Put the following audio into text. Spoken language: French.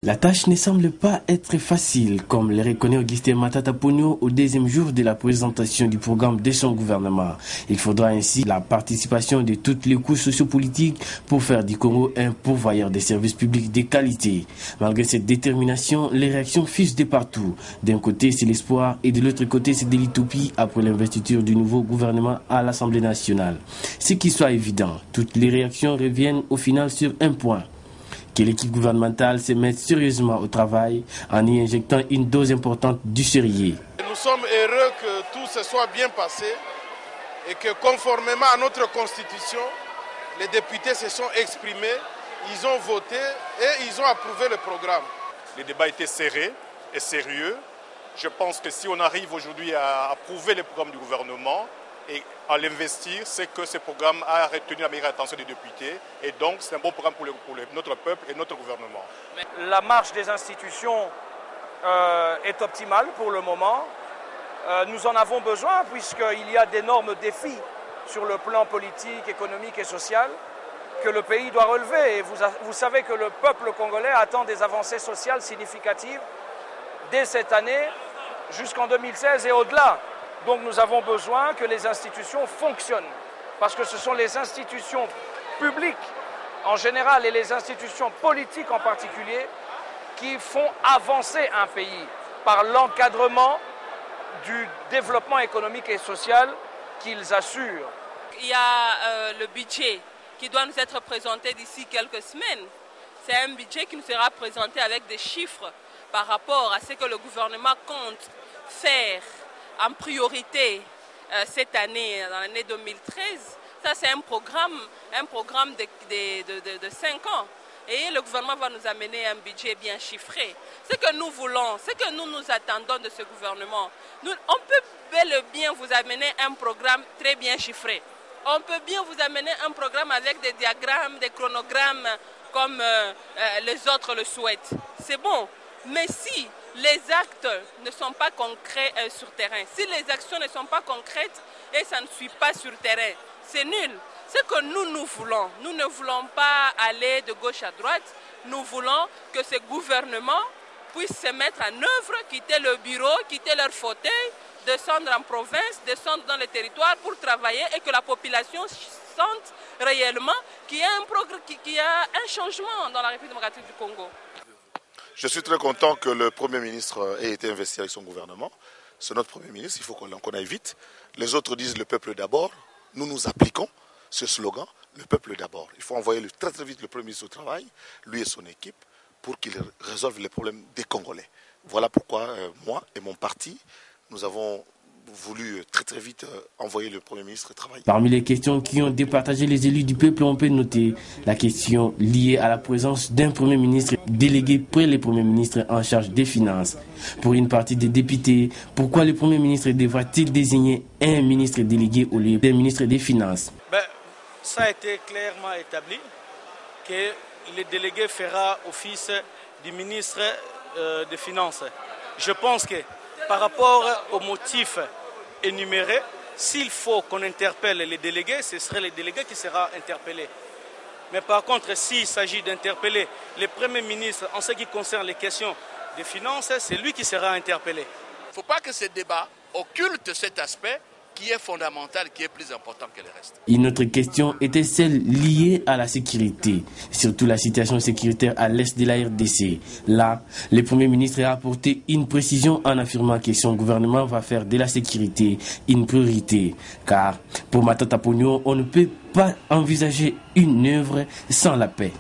La tâche ne semble pas être facile, comme le reconnaît Augustin Matata Ponyo au deuxième jour de la présentation du programme de son gouvernement. Il faudra ainsi la participation de toutes les couches sociopolitiques pour faire du Congo un pourvoyeur de services publics de qualité. Malgré cette détermination, les réactions fusent de partout. D'un côté, c'est l'espoir et de l'autre côté, c'est de l'utopie après l'investiture du nouveau gouvernement à l'Assemblée nationale. Ce qui soit évident, toutes les réactions reviennent au final sur un point: que l'équipe gouvernementale se mette sérieusement au travail en y injectant une dose importante du sérieux. Nous sommes heureux que tout se soit bien passé et que conformément à notre constitution, les députés se sont exprimés, ils ont voté et ils ont approuvé le programme. Les débats étaient serrés et sérieux. Je pense que si on arrive aujourd'hui à approuver le programme du gouvernement et à l'investir, c'est que ce programme a retenu la meilleure attention des députés et donc c'est un bon programme pour notre peuple et notre gouvernement. La marche des institutions est optimale pour le moment. Nous en avons besoin puisqu'il y a d'énormes défis sur le plan politique, économique et social que le pays doit relever. Et vous savez que le peuple congolais attend des avancées sociales significatives dès cette année jusqu'en 2016 et au-delà. Donc nous avons besoin que les institutions fonctionnent, parce que ce sont les institutions publiques en général et les institutions politiques en particulier qui font avancer un pays par l'encadrement du développement économique et social qu'ils assurent. Il y a le budget qui doit nous être présenté d'ici quelques semaines. C'est un budget qui nous sera présenté avec des chiffres par rapport à ce que le gouvernement compte faire en priorité cette année, dans l'année 2013. Ça, c'est un programme de 5 ans. Et le gouvernement va nous amener un budget bien chiffré. Ce que nous voulons, ce que nous attendons de ce gouvernement, on peut bel et bien vous amener un programme très bien chiffré. On peut bien vous amener un programme avec des diagrammes, des chronogrammes, comme les autres le souhaitent. C'est bon. Mais si les actes ne sont pas concrets sur terrain, si les actions ne sont pas concrètes et ça ne suit pas sur terrain, c'est nul. Ce que nous voulons, nous ne voulons pas aller de gauche à droite, nous voulons que ce gouvernement puisse se mettre en œuvre, quitter le bureau, quitter leur fauteuil, descendre en province, descendre dans les territoires pour travailler et que la population sente réellement qu'il y a un changement dans la République démocratique du Congo. Je suis très content que le Premier ministre ait été investi avec son gouvernement. C'est notre Premier ministre, il faut qu'on aille vite. Les autres disent le peuple d'abord. Nous nous appliquons ce slogan, le peuple d'abord. Il faut envoyer très très vite le Premier ministre au travail, lui et son équipe, pour qu'il résolve les problèmes des Congolais. Voilà pourquoi moi et mon parti, nous avons voulu très très vite envoyer le Premier ministre travailler. Parmi les questions qui ont départagé les élus du peuple, on peut noter la question liée à la présence d'un Premier ministre délégué près le Premier ministre en charge des finances. Pour une partie des députés, pourquoi le Premier ministre devra-t-il désigner un ministre délégué au lieu d'un ministre des Finances? Ça a été clairement établi que le délégué fera office du ministre des Finances. Je pense que par rapport aux motifs énumérés, s'il faut qu'on interpelle les délégués, ce serait le délégué qui sera interpellé. Mais par contre, s'il s'agit d'interpeller le Premier ministre en ce qui concerne les questions des finances, c'est lui qui sera interpellé. Il ne faut pas que ce débat occulte cet aspect qui est fondamental, qui est plus important que le reste. Une autre question était celle liée à la sécurité, surtout la situation sécuritaire à l'est de la RDC. Là, le Premier ministre a apporté une précision en affirmant que son gouvernement va faire de la sécurité une priorité. Car pour Matata Ponyo, on ne peut pas envisager une œuvre sans la paix.